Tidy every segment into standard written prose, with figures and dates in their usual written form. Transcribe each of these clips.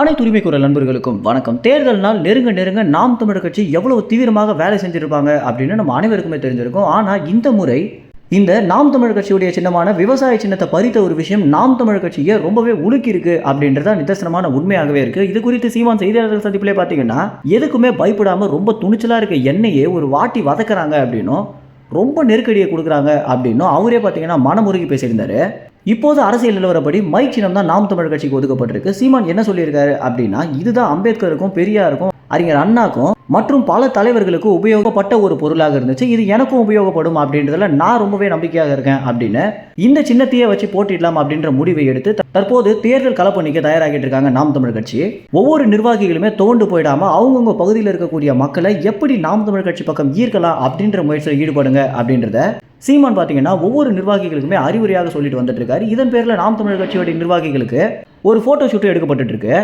அனைத்து உரிமை குரல் நண்பர்களுக்கும் வணக்கம். தேர்தல் நாள் நெருங்க நெருங்க நாம் தமிழர் கட்சி எவ்வளவு தீவிரமாக வேலை செஞ்சிருப்பாங்க அப்படின்னு நம்ம அனைவருக்குமே தெரிஞ்சிருக்கும். ஆனால் இந்த முறை இந்த நாம் தமிழர் கட்சியுடைய சின்னமான விவசாய சின்னத்தை பறித்த ஒரு விஷயம் நாம் தமிழர் கட்சியை ரொம்பவே உலுக்கி இருக்கு அப்படின்றத நிதர்சனமான உண்மையாகவே இருக்கு. இது குறித்து சீமான் செய்தியாளர்கள் சந்திப்பிலே பார்த்தீங்கன்னா எதுக்குமே பயப்படாம ரொம்ப துணிச்சலா இருக்க என்னையே ஒரு வாட்டி வதக்குறாங்க அப்படின்னும் ரொம்ப நெருக்கடியை கொடுக்குறாங்க அப்படின்னும் அவரே பார்த்தீங்கன்னா மனமுருகி பேசியிருந்தாரு. இப்போது அரசியல் நிலவரப்படி மைக் சின்னம் தான் நாம் தமிழர் கட்சிக்கு ஒதுக்கப்பட்டிருக்கு. சீமான் என்ன சொல்லியிருக்காரு அப்படின்னா, இதுதான் அம்பேத்கருக்கும் பெரியாருக்கும் அறிஞர் அண்ணாக்கும் மற்றும் பல தலைவர்களுக்கு உபயோகப்பட்ட ஒரு பொருளாக இருந்துச்சு, இது எனக்கும் உபயோகப்படும் அப்படின்றதுல நான் ரொம்பவே நம்பிக்கையாக இருக்கேன் அப்படின்னு இந்த சின்னத்தையே வச்சு போட்டிடலாம் அப்படின்ற முடிவை எடுத்து தற்போது தேர்தல் களப்பணிக்கு தயாராகிட்டு இருக்காங்க நாம் தமிழர் கட்சி. ஒவ்வொரு நிர்வாகிகளுமே தோண்டு போயிடாம அவங்கவுங்க பகுதியில் இருக்கக்கூடிய மக்களை எப்படி நாம் தமிழர் கட்சி பக்கம் ஈர்க்கலாம் அப்படின்ற முயற்சியில் ஈடுபடுங்க அப்படின்றத சீமான் பார்த்தீங்கன்னா ஒவ்வொரு நிர்வாகிகளுக்குமே அறிவுரையாக சொல்லிட்டு வந்துட்டு இருக்காரு. இதன் பேரில் நாம் தமிழர் கட்சியோட நிர்வாகிகளுக்கு ஒரு ஃபோட்டோ ஷூட்டும் எடுக்கப்பட்டு இருக்கு.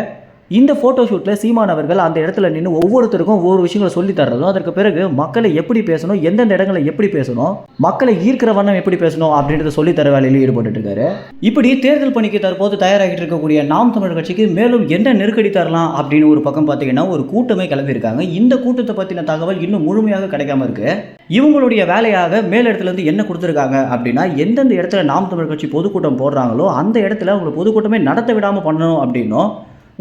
இந்த ஃபோட்டோ ஷூட்டில் சீமான் அவர்கள் அந்த இடத்துல நின்று ஒவ்வொருத்தருக்கும் ஒவ்வொரு விஷயங்களை சொல்லி தர்றதும், அதற்கு பிறகு மக்களை எப்படி பேசணும், எந்தெந்த இடங்களை எப்படி பேசணும், மக்களை ஈர்க்கிற வண்ணம் எப்படி பேசணும் அப்படின்றத சொல்லி தர வேலையில் ஈடுபட்டு இருக்காரு. இப்படி தேர்தல் பணிக்கு தற்போது தயாராகிட்டு இருக்கக்கூடிய நாம் தமிழர் கட்சிக்கு மேலும் என்ன நெருக்கடி தரலாம் அப்படின்னு ஒரு பக்கம் பார்த்தீங்கன்னா ஒரு கூட்டமே கிளம்பியிருக்காங்க. இந்த கூட்டத்தை பற்றின தகவல் இன்னும் முழுமையாக கிடைக்காம இருக்கு. இவங்களுடைய வேலையாக மேலிடத்துல இருந்து என்ன கொடுத்துருக்காங்க அப்படின்னா, எந்தெந்த இடத்துல நாம் தமிழர் கட்சி பொதுக்கூட்டம் போடுறாங்களோ அந்த இடத்துல அவங்க பொதுக்கூட்டமே நடத்த விடாமல் பண்ணணும் அப்படின்னும்,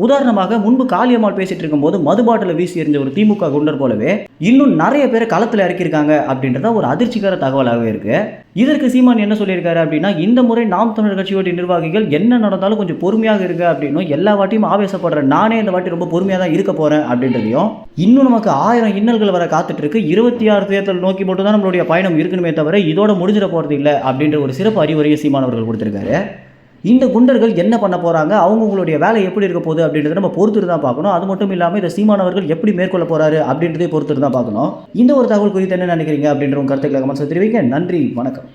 உதாரணமாக முன்பு காளியம்மாள் பேசிட்டு இருக்கும்போது மது பாட்டில வீசி எறிஞ்ச ஒரு திமுக குண்டர் போலவே இன்னும் நிறைய பேரை களத்தில் இறக்கியிருக்காங்க அப்படின்றத ஒரு அதிர்ச்சிகர தகவலாகவே இருக்கு. இதற்கு சீமான் என்ன சொல்லியிருக்காரு அப்படின்னா, இந்த முறை நாம் தமிழர் கட்சியோட நிர்வாகிகள் என்ன நடந்தாலும் கொஞ்சம் பொறுமையாக இருங்க அப்படின்னும், எல்லா வாட்டியும் ஆவேசப்படுறேன், நானே இந்த வாட்டி ரொம்ப பொறுமையாக தான் இருக்க போறேன் அப்படின்றதையும், இன்னும் நமக்கு 1000 இன்னல்கள் வர காத்துட்டு இருக்கு, 26 தேர்தல் நோக்கி மட்டும் தான் நம்மளுடைய பயணம் இருக்கணுமே தவிர இதோட முடிஞ்சிட போறது இல்லை அப்படின்ற ஒரு சிறப்பு அறிவுரையை சீமான் அவர்கள் கொடுத்திருக்காரு. இந்த குண்டர்கள் என்ன பண்ண போறாங்க, அவங்களுடைய வேலை எப்படி இருக்க போகுது அப்படின்றத நம்ம பொறுத்துட்டு தான் பார்க்கணும். அது மட்டும் இல்லாமல் இதை சீமான் அவர்கள் எப்படி மேற்கொள்ள போறாரு அப்படின்றதை பொறுத்துட்டு தான் பார்க்கணும். இந்த ஒரு தகவல் குறித்து என்ன நினைக்கிறீங்க அப்படின்ற கருத்துக்களை கமெண்ட்ஸ் தெரிவிங்க. நன்றி, வணக்கம்.